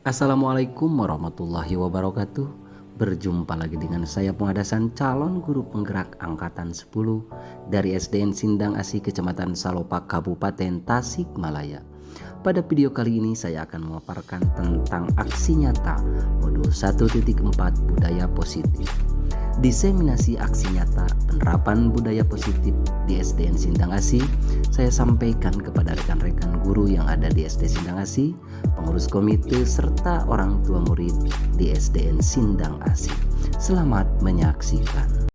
Assalamualaikum warahmatullahi wabarakatuh. Berjumpa lagi dengan saya Pengadasan calon guru penggerak angkatan 10 dari SDN Sindang Asih Kecamatan Salopak Kabupaten Tasikmalaya. Pada video kali ini saya akan memaparkan tentang aksi nyata modul 1.4 budaya positif. Diseminasi aksi nyata penerapan budaya positif di SDN Sindang Asih saya sampaikan kepada rekan-rekan guru yang ada di SD Sindang Asih, pengurus komite serta orang tua murid di SDN Sindang Asih. Selamat menyaksikan.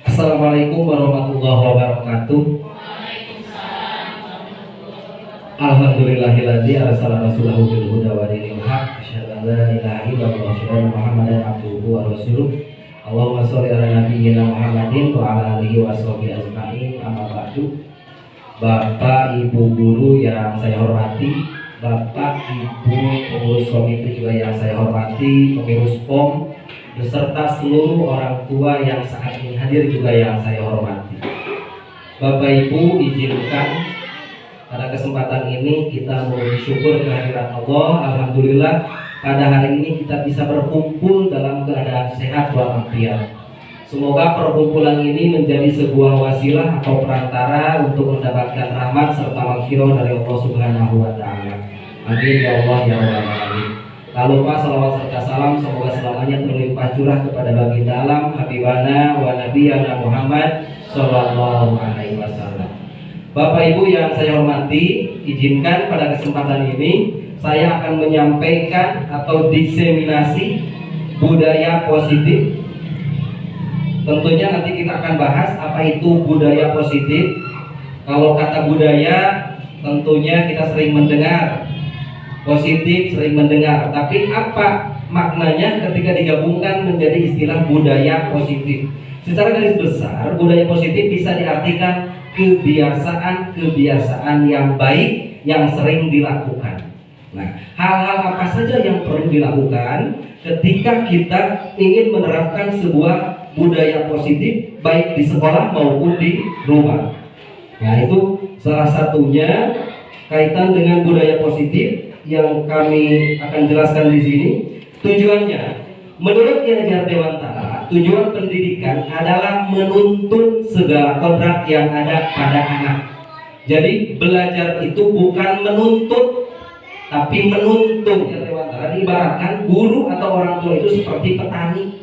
Assalamualaikum warahmatullahi wabarakatuh. Alhamdulillahilladzi arsala rasulahu bil huda wa dinil haq, asyhadu an la ilaha illallah wa asyhadu anna Muhammadan abduhu wa rasuluh. Allahumma sholli ala nabiyyina Muhammadin wa ala alihi wa sahbihi ajma'in. Amma ba'du. Bapak Ibu guru yang saya hormati, Bapak Ibu pengurus komite juga yang saya hormati, pengurus POM beserta seluruh orang tua yang saat ini hadir juga yang saya hormati. Bapak Ibu, izinkan pada kesempatan ini kita memuji syukur kehadirat Allah. Alhamdulillah pada hari ini kita bisa berkumpul dalam keadaan sehat walafiat. Semoga perkumpulan ini menjadi sebuah wasilah atau perantara untuk mendapatkan rahmat serta maghfirah dari Allah Subhanahu wa taala. Amin ya Allah ya rabbal alamin. Tak lupa salawat serta salam semoga selamanya terlimpah curah kepada baginda alam Habibana wa Nabiyana Muhammad Sallallahu Alaihi Wasallam. Bapak Ibu yang saya hormati, izinkan pada kesempatan ini saya akan menyampaikan atau diseminasi budaya positif. Tentunya nanti kita akan bahas apa itu budaya positif. Kalau kata budaya tentunya kita sering mendengar, positif sering mendengar, tapi apa maknanya ketika digabungkan menjadi istilah budaya positif? Secara garis besar, budaya positif bisa diartikan kebiasaan-kebiasaan yang baik yang sering dilakukan. Nah, hal-hal apa saja yang perlu dilakukan ketika kita ingin menerapkan sebuah budaya positif baik di sekolah maupun di rumah? Nah, itu salah satunya kaitan dengan budaya positif yang kami akan jelaskan di sini. Tujuannya, menurut Ki Hajar Dewantara, tujuan pendidikan adalah menuntun segala kodrat yang ada pada anak. Jadi belajar itu bukan menuntut, tapi menuntun. Ki Hajar Dewantara diibaratkan guru atau orang tua itu seperti petani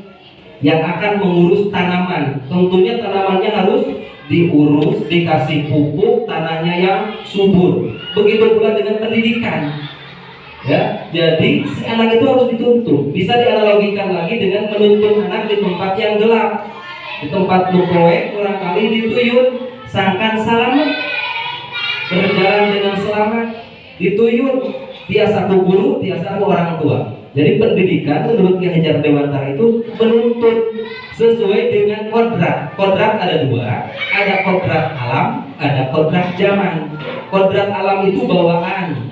yang akan mengurus tanaman. Tentunya tanamannya harus diurus, dikasih pupuk, tanahnya yang subur. Begitu pula dengan pendidikan. Ya, jadi si anak itu harus dituntun. Bisa dianalogikan lagi dengan menuntun anak di tempat yang gelap. Di tempat nuproek barangkali dituyun, sangkan selamat, berjalan dengan selamat, dituyun, tiasa ku guru, tiasa ku orang tua. Jadi pendidikan menurut Ki Hajar Dewantara itu menuntun sesuai dengan kodrat. Kodrat ada dua, ada kodrat alam, ada kodrat zaman. Kodrat alam itu bawaan.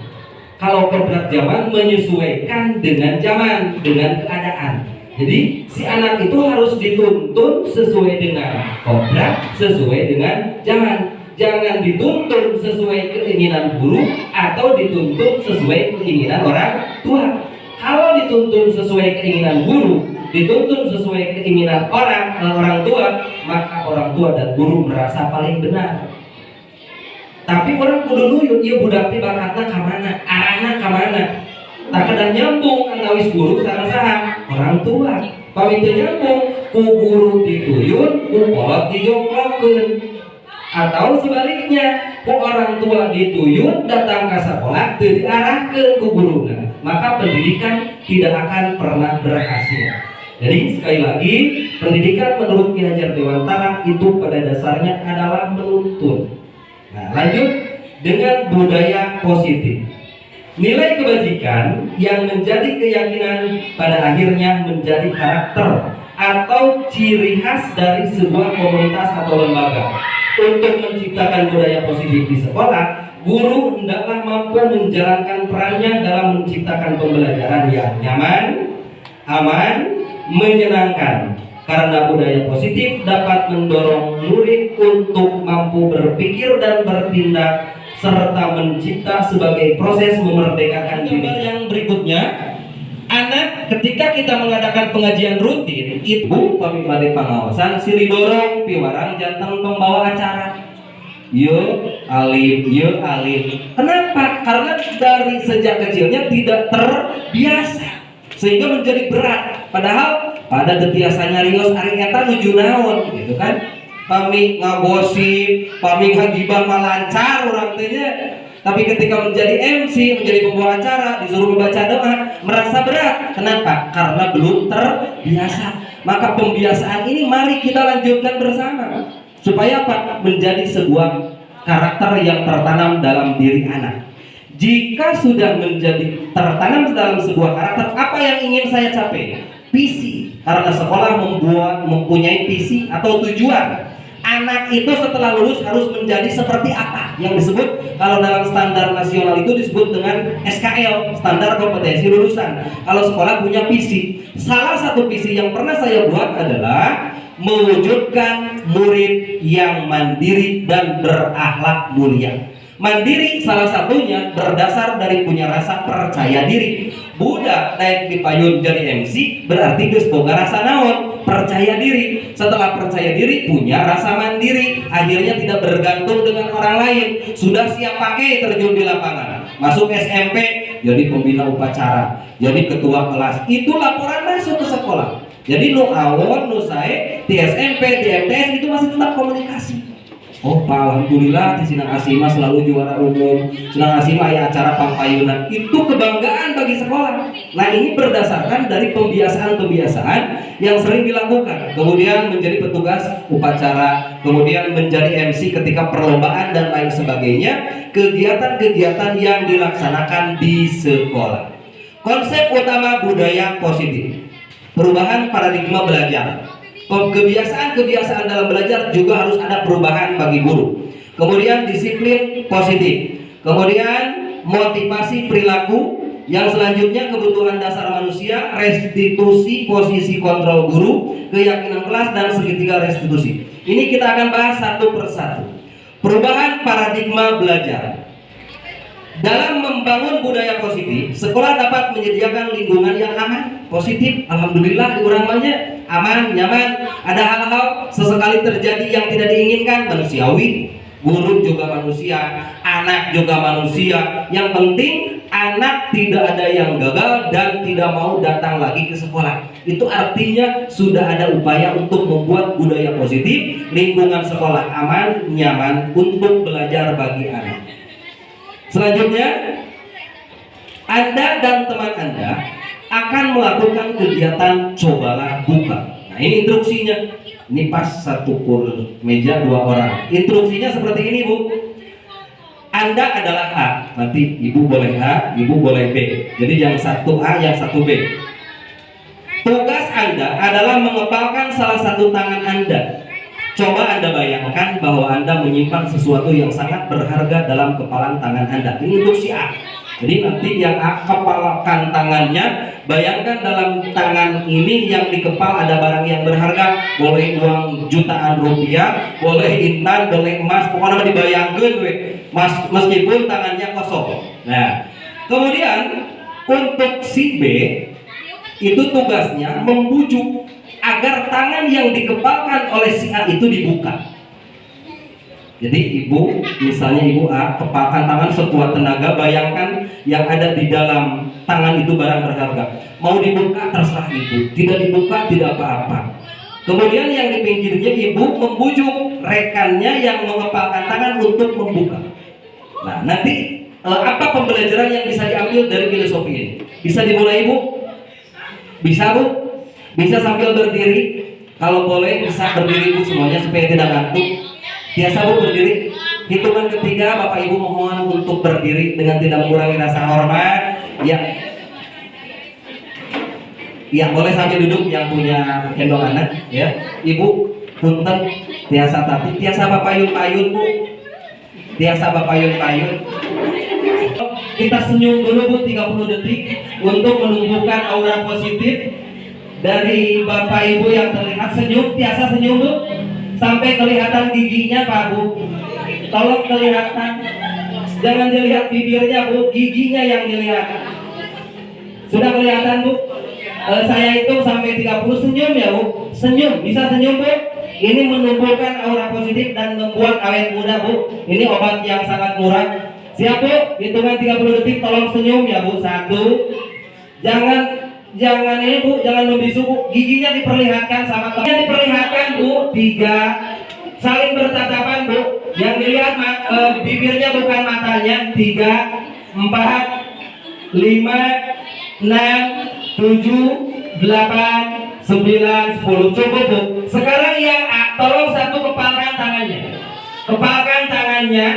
Kalau kodrat zaman menyesuaikan dengan zaman, dengan keadaan. Jadi si anak itu harus dituntun sesuai dengan kodrat, sesuai dengan zaman. Jangan dituntun sesuai keinginan guru atau dituntun sesuai keinginan orang tua. Kalau dituntun sesuai keinginan guru, dituntun sesuai keinginan orang tua, maka orang tua dan guru merasa paling benar. Tapi orang kudu nuyut, iya budak teh bakatna ka mana, arahna ka mana. Tak kadang nyambung antawis guru sareng saha orang tua. Pamit nyambung, ku guru dituyun, ku kolot dijongklokeun. Atau sebaliknya, ku orang tua dituyun datang ke sekolah teu diarahkeun ku guruna. Maka pendidikan tidak akan pernah berhasil. Jadi sekali lagi, pendidikan menurut Ki Hajar Dewantara itu pada dasarnya adalah menuntun. Nah, lanjut dengan budaya positif. Nilai kebajikan yang menjadi keyakinan pada akhirnya menjadi karakter atau ciri khas dari sebuah komunitas atau lembaga. Untuk menciptakan budaya positif di sekolah, guru hendaklah mampu menjalankan perannya dalam menciptakan pembelajaran yang nyaman, aman, menyenangkan. Karena budaya positif dapat mendorong murid untuk mampu berpikir dan bertindak serta mencipta sebagai proses memerdekakan diri. Yang berikutnya, anak ketika kita mengadakan pengajian rutin, ibu pamimade pengawasan silidorong piwarang jantan pembawa acara. Yo alim, yo alim. Kenapa? Karena dari sejak kecilnya tidak terbiasa sehingga menjadi berat. Padahal pada biasanya rios ari eta nuju naon gitu kan. Pami ngagosip, pami ngagibah malancar urang teh nya. Tapi ketika menjadi MC, menjadi pembawa acara, disuruh membaca doa, merasa berat. Kenapa? Karena belum terbiasa. Maka pembiasaan ini mari kita lanjutkan bersama. Supaya apa? Menjadi sebuah karakter yang tertanam dalam diri anak. Jika sudah menjadi tertanam dalam sebuah karakter, apa yang ingin saya capai? Visi. Karena sekolah mempunyai visi atau tujuan. Anak itu setelah lulus harus menjadi seperti apa? Yang disebut kalau dalam standar nasional itu disebut dengan SKL, standar kompetensi lulusan. Kalau sekolah punya visi. Salah satu visi yang pernah saya buat adalah mewujudkan murid yang mandiri dan berakhlak mulia. Mandiri salah satunya berdasar dari punya rasa percaya diri. Budak naik di payun jadi MC berarti geus boga rasa naon? Percaya diri. Setelah percaya diri punya rasa mandiri, akhirnya tidak bergantung dengan orang lain. Sudah siap pakai terjun di lapangan. Masuk SMP jadi pembina upacara, jadi ketua kelas. Itu laporan masuk ke sekolah. Jadi nu awon, nu sae, di SMP, di MTS itu masih tetap komunikasi. Oh Pak, alhamdulillah di Sinang Asima selalu juara umum. Sinang Asima ya acara pampayunan. Itu kebanggaan bagi sekolah. Nah ini berdasarkan dari pembiasaan-pembiasaan yang sering dilakukan. Kemudian menjadi petugas upacara, kemudian menjadi MC ketika perlombaan dan lain sebagainya. Kegiatan-kegiatan yang dilaksanakan di sekolah. Konsep utama budaya positif. Perubahan paradigma belajar. Kebiasaan-kebiasaan dalam belajar juga harus ada perubahan bagi guru. Kemudian disiplin positif. Kemudian motivasi perilaku. Yang selanjutnya kebutuhan dasar manusia, restitusi posisi kontrol guru, keyakinan kelas dan segitiga restitusi. Ini kita akan bahas satu persatu. Perubahan paradigma belajar. Dalam membangun budaya positif, sekolah dapat menyediakan lingkungan yang aman, positif. Alhamdulillah di urang-urangnya aman, nyaman. Ada hal-hal sesekali terjadi yang tidak diinginkan, manusiawi. Guru juga manusia, anak juga manusia. Yang penting anak tidak ada yang gagal dan tidak mau datang lagi ke sekolah. Itu artinya sudah ada upaya untuk membuat budaya positif, lingkungan sekolah aman, nyaman untuk belajar bagi anak. Selanjutnya, Anda dan teman Anda akan melakukan kegiatan cobalah buka. Nah ini instruksinya. Ini pas satu meja 2 orang. Instruksinya seperti ini Bu. Anda adalah A, nanti Ibu boleh A, Ibu boleh B. Jadi yang satu A, yang satu B. Tugas Anda adalah mengepalkan salah satu tangan Anda. Coba Anda bayangkan bahwa Anda menyimpan sesuatu yang sangat berharga dalam kepalan tangan Anda. Ini untuk si A. Jadi nanti yang A kepalkan tangannya, bayangkan dalam tangan ini yang dikepal ada barang yang berharga. Boleh uang jutaan rupiah, boleh intan, boleh emas, pokoknya dibayangkan meskipun tangannya kosong. Nah, kemudian untuk si B itu tugasnya membujuk agar tangan yang dikepalkan oleh si A itu dibuka. Jadi ibu, misalnya ibu A kepalkan tangan sekuat tenaga, bayangkan yang ada di dalam tangan itu barang berharga. Mau dibuka terserah ibu, tidak dibuka tidak apa-apa. Kemudian yang di pinggirnya ibu membujuk rekannya yang mengepalkan tangan untuk membuka. Nah nanti apa pembelajaran yang bisa diambil dari filosofi ini? Bisa dimulai ibu? Bisa bu? Bisa sambil berdiri? Kalau boleh bisa berdiri bu semuanya supaya tidak ngantuk. Biasa bu berdiri. Hitungan ketiga Bapak Ibu mohon untuk berdiri dengan tidak mengurangi rasa hormat. Ya. Ya boleh sambil duduk yang punya gendong anak. Ya. Ibu punten tiasa tapi tiasa papayun-payun bu. Tiasa papayun-payun. Kita senyum dulu bu 30 detik untuk menumbuhkan aura positif. dari Bapak Ibu yang terlihat senyum, biasa senyum Bu, sampai kelihatan giginya Pak Bu. Tolong kelihatan, jangan dilihat bibirnya Bu, giginya yang dilihat. Sudah kelihatan Bu? Saya hitung sampai 30 senyum ya Bu. Senyum, bisa senyum Bu? Ini menumbuhkan aura positif dan membuat awet muda Bu. Ini obat yang sangat murah. Siap Bu? Hitungan 30 detik tolong senyum ya Bu. 1. Jangan ini Bu, jangan membisu Bu. Giginya diperlihatkan sama temannya diperlihatkan Bu. 3. Saling bertatapan Bu. Yang dilihat bibirnya bukan matanya. 3, 4, 5, 6, 7, 8, 9, 10. Cukup Bu. Sekarang yang A, tolong satu kepalkan tangannya. Kepalkan tangannya.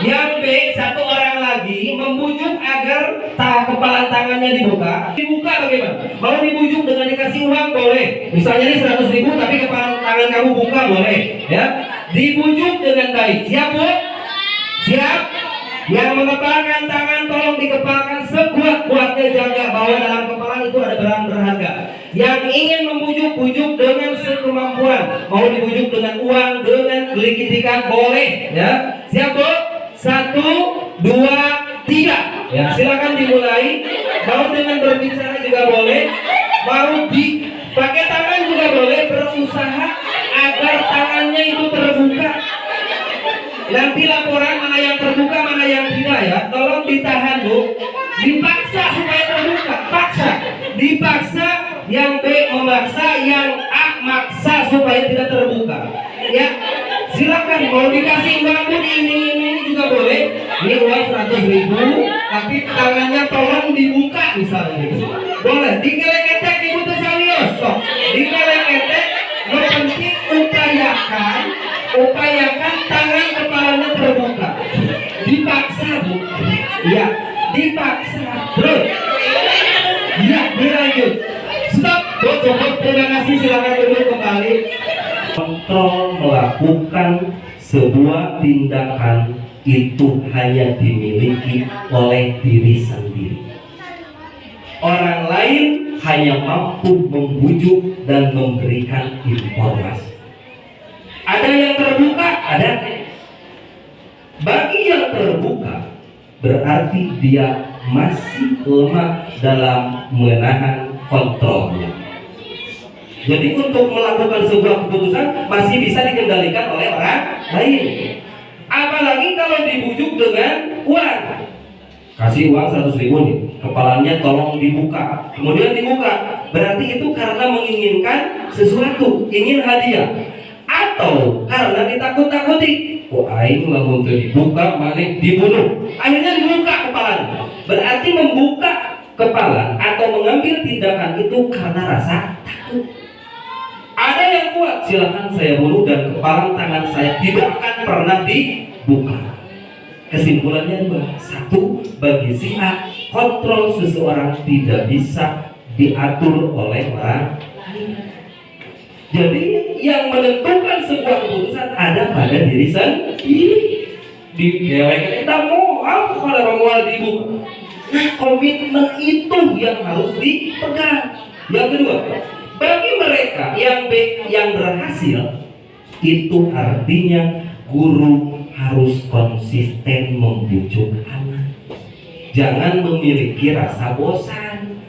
Yang B, satu orang lagi membujuk agar kepalan tangannya dibuka. Dibuka bagaimana? Mau dibujuk dengan dikasih uang boleh. Misalnya ini 100.000 tapi kepalan tangan kamu buka boleh. Ya. Dibujuk dengan baik. Siap Bu? Siap? Yang mengepalkan tangan tolong dikepalkan sekuat-kuatnya, jaga bahwa dalam kepalan itu ada barang berharga. Yang ingin membujuk-bujuk dengan sekemampuan. Mau dibujuk dengan uang, dengan gelikitikan boleh. Ya. Siap Bu? 1, 2, 3. Ya, silakan dimulai. Mau dengan berbicara juga boleh. Mau pakai tangan juga boleh. Berusaha agar tangannya itu terbuka. Nanti laporan mana yang terbuka, mana yang tidak ya. Tolong ditahan Bu. Dipaksa supaya terbuka. Paksa. Dipaksa. Yang B memaksa, yang A maksa supaya tidak terbuka. Ya. Silakan mau dikasih uang pun ini juga boleh. Ini uang 100.000 tapi tangannya tolong dibuka misalnya gitu. Boleh. Dikelek-ketek Ibu Tesalios. Sok. Dikelek-ketek. Yang penting upayakan tangan kepalanya terbuka. Dipaksa Bu. Ya, dipaksa. Terus. Ya, dilanjut. Stop. Bu, cukup. Terima kasih. Silakan duduk kembali. Kontrol melakukan sebuah tindakan itu hanya dimiliki oleh diri sendiri. Orang lain hanya mampu membujuk dan memberikan informasi. Ada yang terbuka, ada. Bagi yang terbuka berarti dia masih lemah dalam menahan kontrolnya. Jadi untuk melakukan sebuah keputusan masih bisa dikendalikan oleh orang lain. Apalagi kalau dibujuk dengan uang. Kasih uang 100.000 nih, kepalanya tolong dibuka. Kemudian dibuka, berarti itu karena menginginkan sesuatu, ingin hadiah. Atau karena ditakut-takuti. Oh aing lamun teu dibuka maneh dibunuh. Akhirnya dibuka kepalanya. Berarti membuka kepala atau mengambil tindakan itu karena rasa takut. Ada yang kuat, silakan saya bunuh dan kepalan tangan saya tidak akan pernah dibuka. Kesimpulannya 2. 1, bagi si A, kontrol seseorang tidak bisa diatur oleh orang lain. Jadi yang menentukan sebuah keputusan ada pada diri sendiri. Dikelek kita mau apa kalau mau dibuka. Nah, komitmen itu yang harus dipegang. Yang kedua, bagi mereka yang berhasil, itu artinya guru harus konsisten membujuk anak. Jangan memiliki rasa bosan.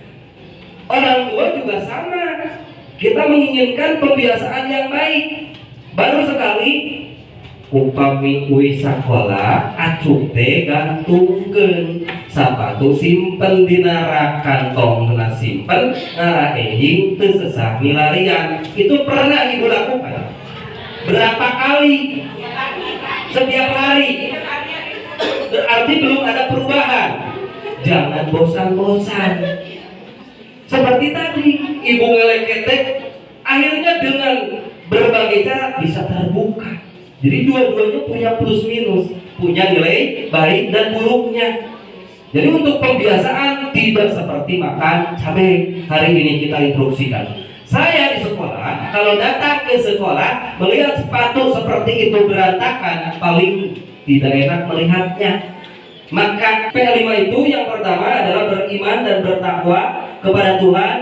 Orang tua juga sama. Kita menginginkan pembiasaan yang baik. Baru sekali upami uwi sakola acuk teh gantungkeun sapatu simpen dina kantong kena simpen ngara ehing teu sesah milarian. Itu pernah Ibu lakukan? Berapa kali? Setiap hari. Berarti belum ada perubahan. Jangan bosan-bosan. Seperti tadi Ibu ngelek-ketek, akhirnya dengan berbagai cara bisa terbuka. Jadi dua-duanya punya plus minus, punya nilai baik dan buruknya. Jadi untuk pembiasaan tidak seperti makan cabai. Hari ini kita instruksikan. Saya di sekolah, kalau datang ke sekolah melihat sepatu seperti itu berantakan, paling tidak enak melihatnya. Maka P5 itu yang pertama adalah beriman dan bertakwa kepada Tuhan.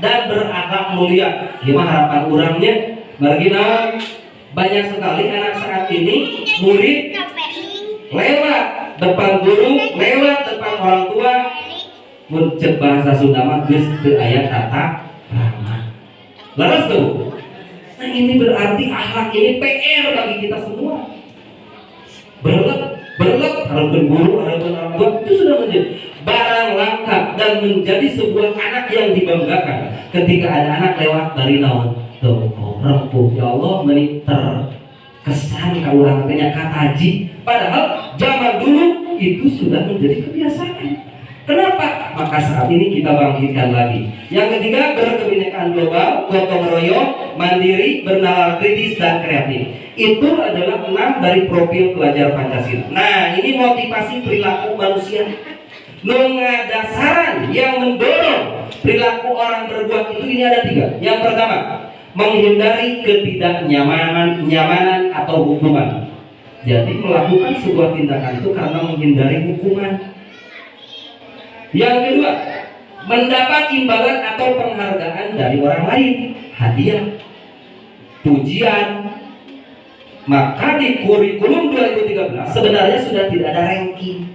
dan berakhlak mulia. Gimana harapan orangnya? Marginal banyak sekali anak saat ini murid lewat depan guru, lewat depan orang tua, muncul bahasa Sunda mah geus teu aya tata krama. Laras tuh. Nah ini berarti akhlak ini PR bagi kita semua. Berlep harapan guru, harapan orang tua itu sudah menjadi barang langka dan menjadi sebuah anak yang dibanggakan. Ketika ada anak lewat dari naon tuh rempuh, ya Allah meni terkesan ka urang teh nya kataji. Padahal zaman dulu itu sudah menjadi kebiasaan. Kenapa? Maka saat ini kita bangkitkan lagi. Yang ketiga, berkebinekaan global, gotong royong, mandiri, bernalar kritis dan kreatif. Itu adalah 6 dari profil pelajar Pancasila. Nah, ini motivasi perilaku manusia. Nungadasaran yang mendorong perilaku orang berbuat itu ini ada 3. Yang pertama, menghindari ketidaknyamanan atau hukuman. Jadi melakukan sebuah tindakan itu karena menghindari hukuman. Yang kedua, mendapat imbalan atau penghargaan dari orang lain, hadiah, pujian. Maka di kurikulum 2013 sebenarnya sudah tidak ada ranking.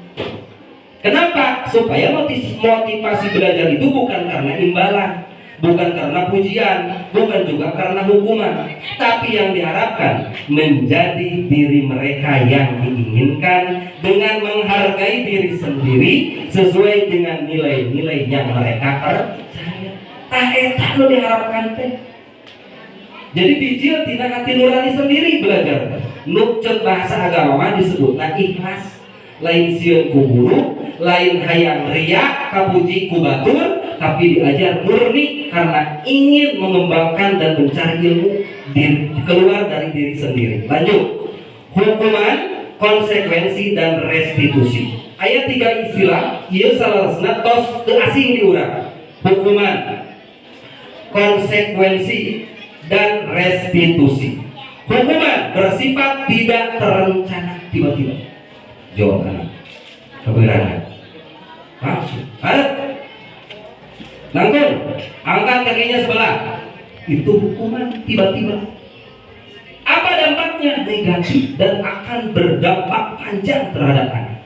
Kenapa? Supaya motivasi belajar itu bukan karena imbalan, bukan karena pujian, bukan juga karena hukuman, tapi yang diharapkan menjadi diri mereka yang diinginkan dengan menghargai diri sendiri sesuai dengan nilai-nilai yang mereka percaya. Tah eta nu diharapkan teh. Jadi bijil tina hati nurani sendiri belajar. Nu ceuk bahasa agama disebutna ikhlas. Lain sieun ku guru, lain hayang ria kapuji ku batur, tapi diajar murni karena ingin mengembangkan dan mencari ilmu keluar dari diri sendiri. Lanjut, hukuman, konsekuensi dan restitusi. Ayat 3 istilah ieu salaresna tos teu asing di urang. Hukuman, konsekuensi dan restitusi. Hukuman bersifat tidak terencana tiba-tiba. Jawab anak kebenaran langsung ada nangkul angkat kakinya sebelah, itu hukuman tiba-tiba. Apa dampaknya? Negatif dan akan berdampak panjang terhadap anak.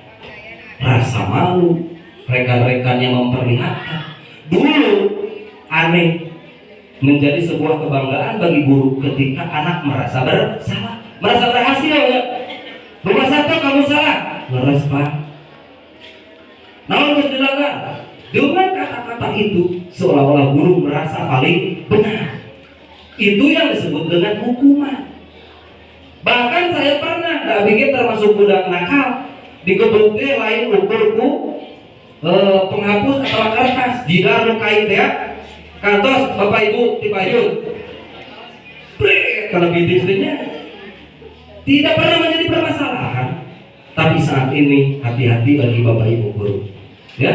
Rasa malu, rekan-rekan yang memperlihatkan. Dulu aneh menjadi sebuah kebanggaan bagi guru ketika anak merasa bersalah, merasa berhasil enggak? Rumah satu kamu salah, leres pak. Namun harus dilanggar. Dengan kata-kata itu seolah-olah guru merasa paling benar. Itu yang disebut dengan hukuman. Bahkan saya pernah, tak bikin termasuk budak nakal, digebuk teh lain ukurku penghapus atau kertas, jidar nu kain teh, kantos bapak ibu dipayun. Kalau bintik tidak pernah menjadi permasalahan. Tapi saat ini hati-hati bagi bapak ibu guru, ya,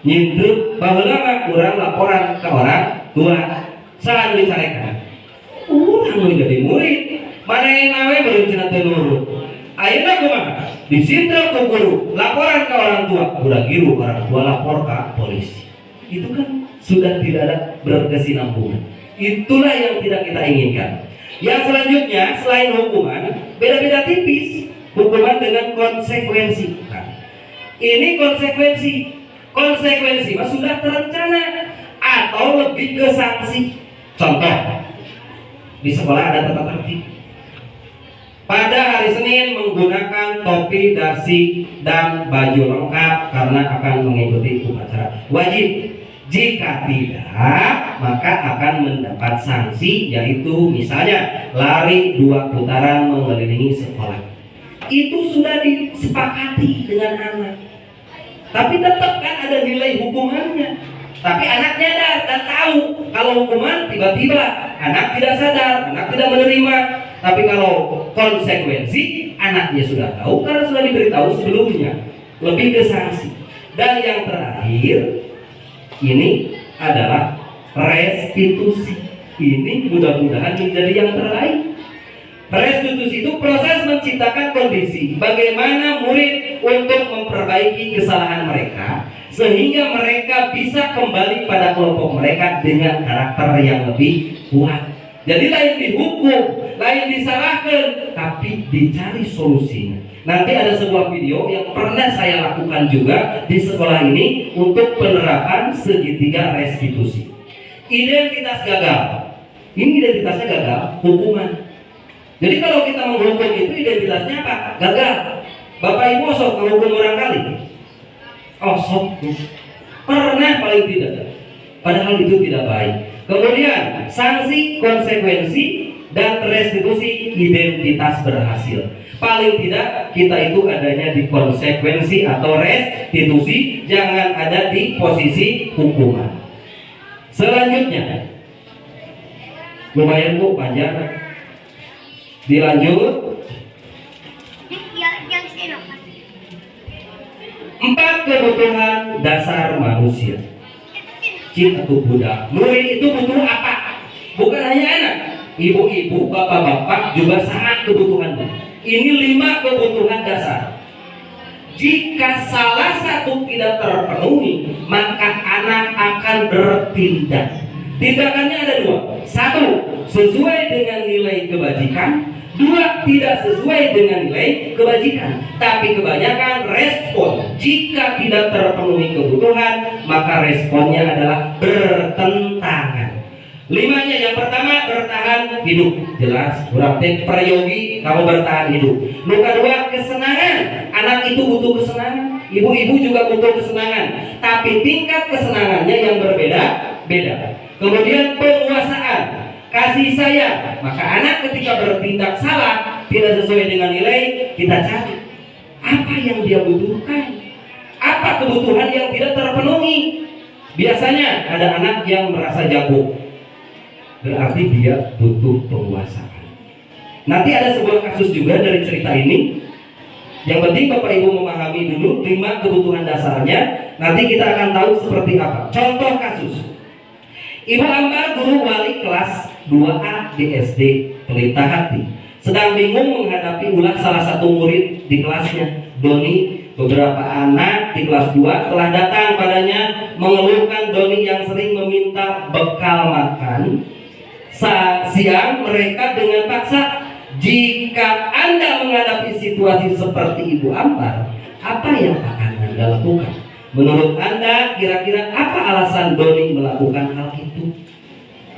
nyindruk baheula kurang laporan ke orang tua saat dicarekan urang jadi murid mana yang nawe belum cenah teu nurut. Ayeuna kumaha? Disindruk ke guru, laporan ke orang tua, udah giru orang tua lapor ke polisi. Itu kan sudah tidak ada berkesinambungan. Itulah yang tidak kita inginkan. Yang selanjutnya selain hukuman, beda-beda tipis hukuman dengan konsekuensi. Nah, ini konsekuensi mas sudah terencana atau lebih ke sanksi. Contoh, di sekolah ada tata tertib. Pada hari Senin menggunakan topi, dasi, dan baju lengkap karena akan mengikuti upacara wajib. Jika tidak, maka akan mendapat sanksi, yaitu misalnya lari 2 putaran mengelilingi sekolah. Itu sudah disepakati dengan anak. Tapi tetap kan ada nilai hukumannya. Tapi anak nyadar dan tahu kalau hukuman tiba-tiba anak tidak sadar, anak tidak menerima. Tapi kalau konsekuensi anaknya sudah tahu karena sudah diberitahu sebelumnya. Lebih ke sanksi. Dan yang terakhir ini adalah restitusi. Ini mudah-mudahan menjadi yang terbaik. Restitusi itu proses menciptakan kondisi bagaimana murid untuk memperbaiki kesalahan mereka sehingga mereka bisa kembali pada kelompok mereka dengan karakter yang lebih kuat. Jadi lain dihukum, lain disalahkan, tapi dicari solusinya. Nanti ada sebuah video yang pernah saya lakukan juga di sekolah ini untuk penerapan segitiga restitusi. Identitas gagal, ini identitasnya gagal, hukuman. Jadi kalau kita menghukum itu identitasnya apa? Gagal. Bapak Ibu sok menghukum orang kali? Oh sok, pernah paling tidak. Padahal itu tidak baik. Kemudian sanksi, konsekuensi, dan restitusi identitas berhasil. Paling tidak kita itu adanya di konsekuensi atau restitusi, jangan ada di posisi hukuman. Selanjutnya, lumayan Bu, panjang. Dilanjut. 4 kebutuhan dasar manusia. Cik atau budak. Murid itu butuh apa? Bukan hanya anak, ibu-ibu, bapak-bapak juga sangat kebutuhan. Ini 5 kebutuhan dasar. Jika salah satu tidak terpenuhi, maka anak akan bertindak. Tindakannya ada 2. 1, sesuai dengan nilai kebajikan. 2, tidak sesuai dengan nilai kebajikan. Tapi kebanyakan respon. Jika tidak terpenuhi kebutuhan, maka responnya adalah bertentangan. 5-nya, yang pertama bertahan hidup. Jelas, berarti peryogi kamu bertahan hidup. Yang kedua, kesenangan. Anak itu butuh kesenangan. Ibu-ibu juga butuh kesenangan. Tapi tingkat kesenangannya yang berbeda-beda. Kemudian penguasaan. Kasih sayang. Maka anak ketika bertindak salah, tidak sesuai dengan nilai, kita cari apa yang dia butuhkan, apa kebutuhan yang tidak terpenuhi. Biasanya ada anak yang merasa jago, berarti dia butuh penguasaan. Nanti ada sebuah kasus juga dari cerita ini. Yang penting Bapak Ibu memahami dulu 5 kebutuhan dasarnya. Nanti kita akan tahu seperti apa. Contoh kasus. Ibu Ambar, guru wali kelas 2A di SD Pelita Hati, sedang bingung menghadapi ulah salah satu murid di kelasnya, Doni. Beberapa anak di kelas 2 telah datang padanya mengeluhkan Doni yang sering meminta bekal makan siang mereka dengan paksa. Jika Anda menghadapi situasi seperti Ibu Ambar, apa yang akan Anda lakukan? Menurut Anda, kira-kira apa alasan Doni melakukan hal itu?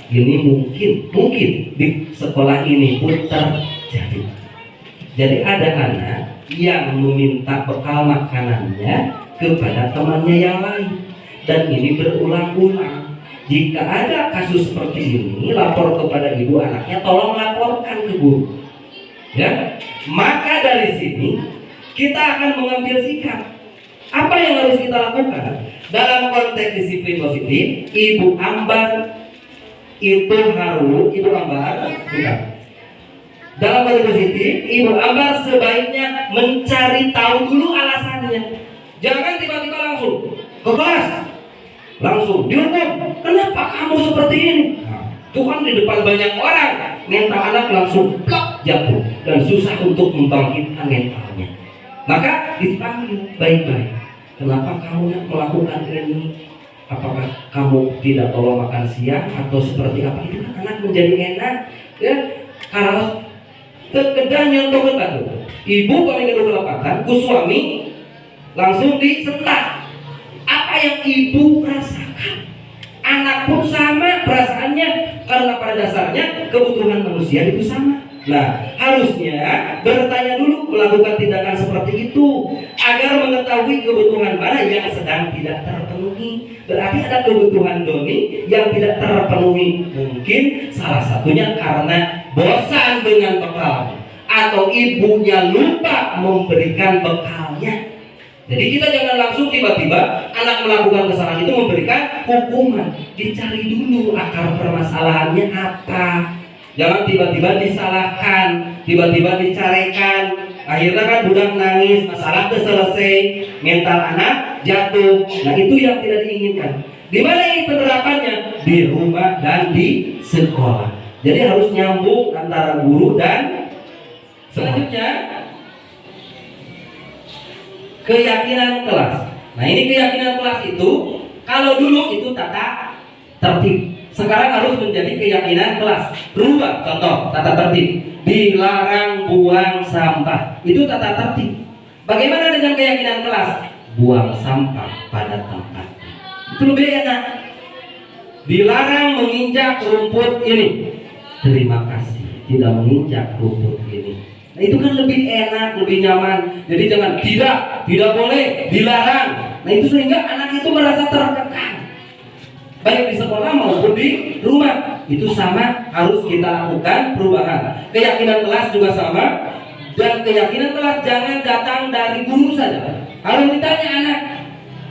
Ini mungkin di sekolah ini pun terjadi. Jadi ada anak yang meminta bekal makanannya kepada temannya yang lain, dan ini berulang-ulang. Jika ada kasus seperti ini, lapor kepada ibu anaknya, tolong laporkan ke guru. Ya, maka dari sini kita akan mengambil sikap. Apa yang harus kita lakukan dalam konteks disiplin positif? Ibu Ambar itu harus, bukan. Dalam konteks positif, Ibu Ambar sebaiknya mencari tahu dulu alasannya. Jangan tiba-tiba langsung ke kelas, langsung dihukum. Kenapa kamu seperti ini? Itu kan di depan banyak orang, mental anak langsung plok jatuh dan susah untuk membangkitkan mentalnya. Maka dipanggil baik-baik. Kenapa kamu melakukan ini? Apakah kamu tidak tolong makan siang atau seperti apa? Itu kan anak menjadi enak, ya. Kalau kekedah nyontoh batu, ibu paling kedapatan, ku suami langsung disentak. Apa yang ibu rasakan, anak pun sama perasaannya, karena pada dasarnya kebutuhan manusia itu sama. Nah, harusnya bertanya dulu, melakukan tindakan seperti itu agar mengetahui kebutuhan mana yang sedang tidak terpenuhi. Berarti ada kebutuhan Doni yang tidak terpenuhi. Mungkin salah satunya karena bosan dengan bekal, atau ibunya lupa memberikan bekalnya. Jadi kita jangan langsung tiba-tiba anak melakukan kesalahan itu memberikan hukuman. Dicari dulu akar permasalahannya apa. Jangan tiba-tiba disalahkan, tiba-tiba dicarikan. Akhirnya kan budak nangis, masalah itu selesai, mental anak jatuh. Nah, itu yang tidak diinginkan. Di mana ini penerapannya? Di rumah dan di sekolah. Jadi harus nyambung antara guru dan selanjutnya keyakinan kelas. Nah ini keyakinan kelas itu, kalau dulu itu tata tertib, sekarang harus menjadi keyakinan kelas. Rubah, contoh tata tertib, dilarang buang sampah, itu tata tertib. Bagaimana dengan keyakinan kelas? Buang sampah pada tempatnya, itu lebih enak. Dilarang menginjak rumput ini, terima kasih tidak menginjak rumput ini. Nah itu kan lebih enak, lebih nyaman. Jadi jangan tidak boleh, dilarang. Nah itu sehingga anak itu merasa terkekang, baik di sekolah maupun di rumah. Itu sama, harus kita lakukan perubahan. Keyakinan kelas juga sama. Dan keyakinan kelas jangan datang dari guru saja, harus ditanya anak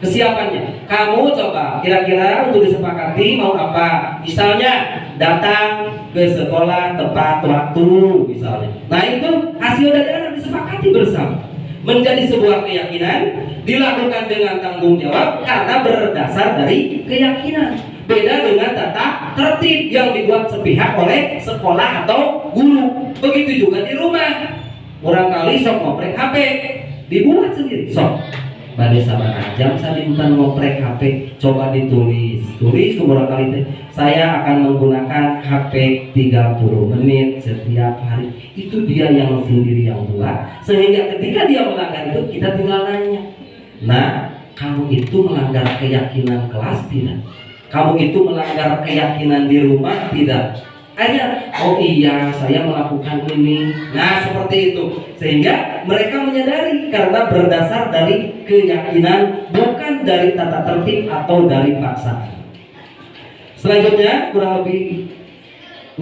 kesiapannya. Kamu coba kira-kira untuk disepakati mau apa? Misalnya datang ke sekolah tepat waktu misalnya. Nah itu hasil dari anak disepakati bersama. Menjadi sebuah keyakinan, dilakukan dengan tanggung jawab karena berdasar dari keyakinan. Beda dengan tata tertib yang dibuat sepihak oleh sekolah atau guru. Begitu juga di rumah. Barangkali sok ngoprek HP, dibuat sendiri sok. Bade sabar jam sadinten ngoprek HP, coba tulis ke barangkali saya akan menggunakan HP 30 menit setiap hari. Itu dia yang sendiri yang buat, sehingga ketika dia melanggar itu kita tinggal nanya, nah kamu itu melanggar keyakinan kelas tidak? Kamu itu melanggar keyakinan di rumah tidak? Hanya, oh iya saya melakukan ini. Nah seperti itu, sehingga mereka menyadari karena berdasar dari keyakinan, bukan dari tata tertib atau dari paksaan. Selanjutnya kurang lebih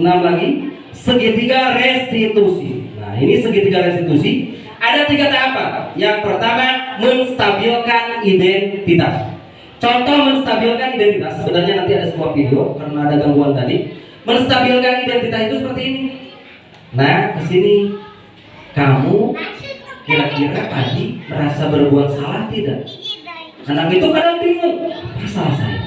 6 lagi, segitiga restitusi. Nah ini segitiga restitusi ada 3 tahapan. Yang pertama, menstabilkan identitas. Contoh menstabilkan identitas, sebenarnya nanti ada sebuah video karena ada gangguan tadi. Menstabilkan identitas itu seperti ini. Nah, kesini kamu kira-kira tadi merasa berbuat salah tidak? Anak itu kadang bingung, apa salah saya?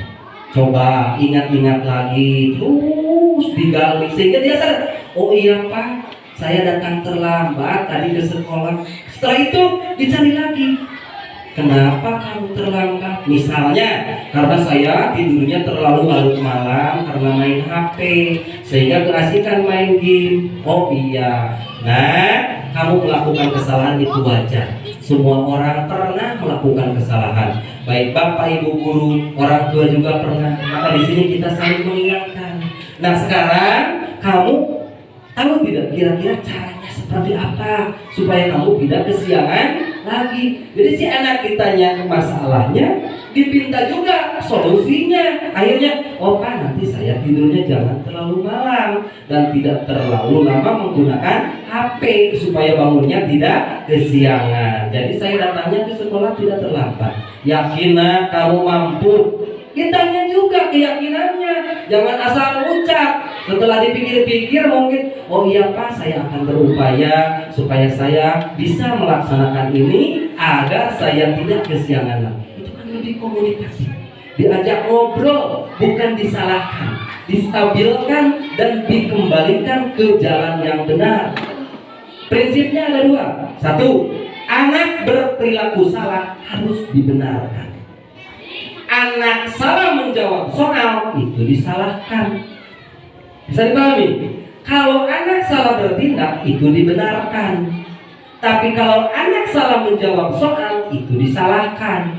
Coba ingat-ingat lagi, terus digali sehingga dia sadar, oh iya Pak, saya datang terlambat tadi ke sekolah. Setelah itu dicari lagi, kenapa kamu terlambat? Misalnya karena saya tidurnya terlalu larut malam karena main HP, sehingga keasikan main game. Oh iya, nah kamu melakukan kesalahan itu wajar. Semua orang pernah melakukan kesalahan, baik bapak, ibu guru, orang tua juga pernah. Maka di sini kita saling mengingatkan. Nah sekarang kamu tahu tidak kira-kira caranya seperti apa supaya kamu tidak kesiangan lagi. Jadi si anak ditanya masalahnya, dipinta juga solusinya. Akhirnya, oh Pak, nanti saya tidurnya jangan terlalu malam dan tidak terlalu lama menggunakan HP supaya bangunnya tidak kesiangan. Jadi saya datangnya ke sekolah tidak terlambat. Yakinlah kamu mampu. Kitanya juga keyakinannya, jangan asal ucap. Setelah dipikir-pikir mungkin, oh iya Pak, saya akan berupaya supaya saya bisa melaksanakan ini agar saya tidak kesiangan lagi. Itu kan lebih komunikasi, diajak ngobrol, bukan disalahkan, distabilkan dan dikembalikan ke jalan yang benar. Prinsipnya ada 2. 1, anak berperilaku salah harus dibenarkan. Anak salah menjawab soal itu disalahkan. Bisa dipahami? Kalau anak salah bertindak itu dibenarkan. Tapi kalau anak salah menjawab soal itu disalahkan.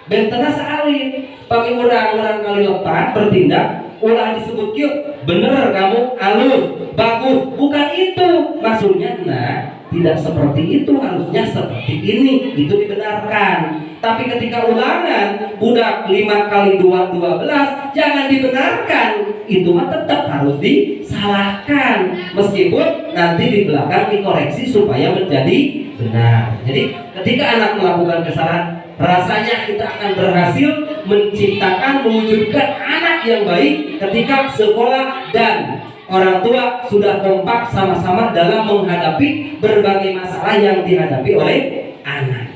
Bentena salin, pami orang kali lepas bertindak, ulah disebut yuk, bener kamu halus, bagus, bukan itu maksudnya. Nah, tidak seperti itu, harusnya seperti ini, itu dibenarkan. Tapi ketika ulangan budak 5 kali 2 12, jangan dibenarkan, itu mah tetap harus disalahkan, meskipun nanti di belakang dikoreksi supaya menjadi benar. Jadi ketika anak melakukan kesalahan, rasanya kita akan berhasil menciptakan, mewujudkan anak yang baik ketika sekolah dan orang tua sudah kompak sama-sama dalam menghadapi berbagai masalah yang dihadapi oleh anak.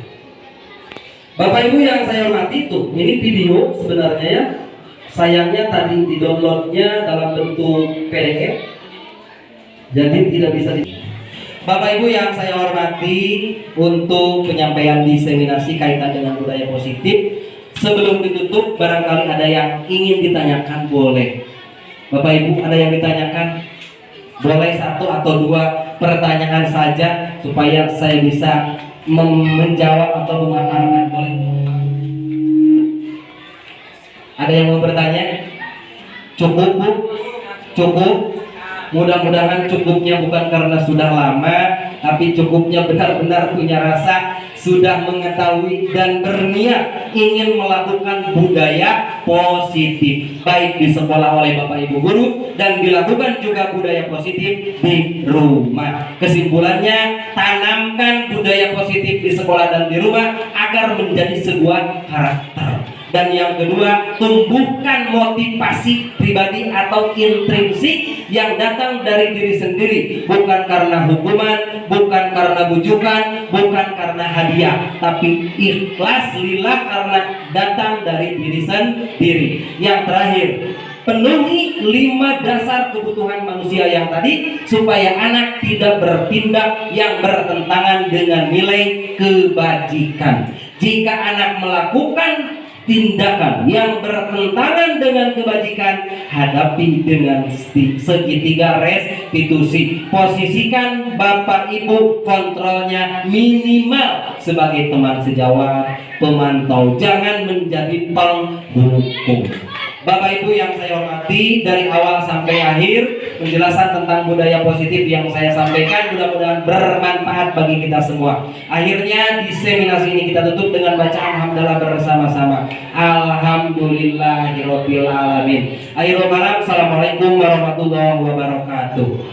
Bapak Ibu yang saya hormati, tuh ini video sebenarnya ya. Sayangnya tadi di downloadnya dalam bentuk PDF, jadi tidak bisa Bapak Ibu yang saya hormati, untuk penyampaian diseminasi kaitan dengan budaya positif, sebelum ditutup barangkali ada yang ingin ditanyakan, boleh. Bapak Ibu ada yang ditanyakan? Boleh satu atau dua pertanyaan saja supaya saya bisa menjawab atau memaparkan. Boleh? Ada yang mau bertanya? Cukup Bu? Cukup? Mudah-mudahan cukupnya bukan karena sudah lama, tapi cukupnya benar-benar punya rasa, sudah mengetahui dan berniat ingin melakukan budaya positif, baik di sekolah oleh Bapak Ibu guru dan dilakukan juga budaya positif di rumah. Kesimpulannya, tanamkan budaya positif di sekolah dan di rumah agar menjadi sebuah karakter. Dan yang kedua, tumbuhkan motivasi pribadi atau intrinsik yang datang dari diri sendiri, bukan karena hukuman, bukan karena bujukan, bukan karena hadiah, tapi ikhlas lillah karena datang dari diri sendiri. Yang terakhir, penuhi 5 dasar kebutuhan manusia yang tadi supaya anak tidak bertindak yang bertentangan dengan nilai kebajikan. Jika anak melakukan tindakan yang bertentangan dengan kebajikan, hadapi dengan segitiga restitusi. Posisikan Bapak Ibu kontrolnya minimal sebagai teman sejawat, pemantau, jangan menjadi penghukum. Bapak Ibu yang saya hormati, dari awal sampai akhir penjelasan tentang budaya positif yang saya sampaikan mudah-mudahan bermanfaat bagi kita semua. Akhirnya diseminasi ini kita tutup dengan bacaan hamdalah bersama-sama. Alhamdulillahirobbil alamin. Akhirul kalam, assalamualaikum warahmatullahi wabarakatuh.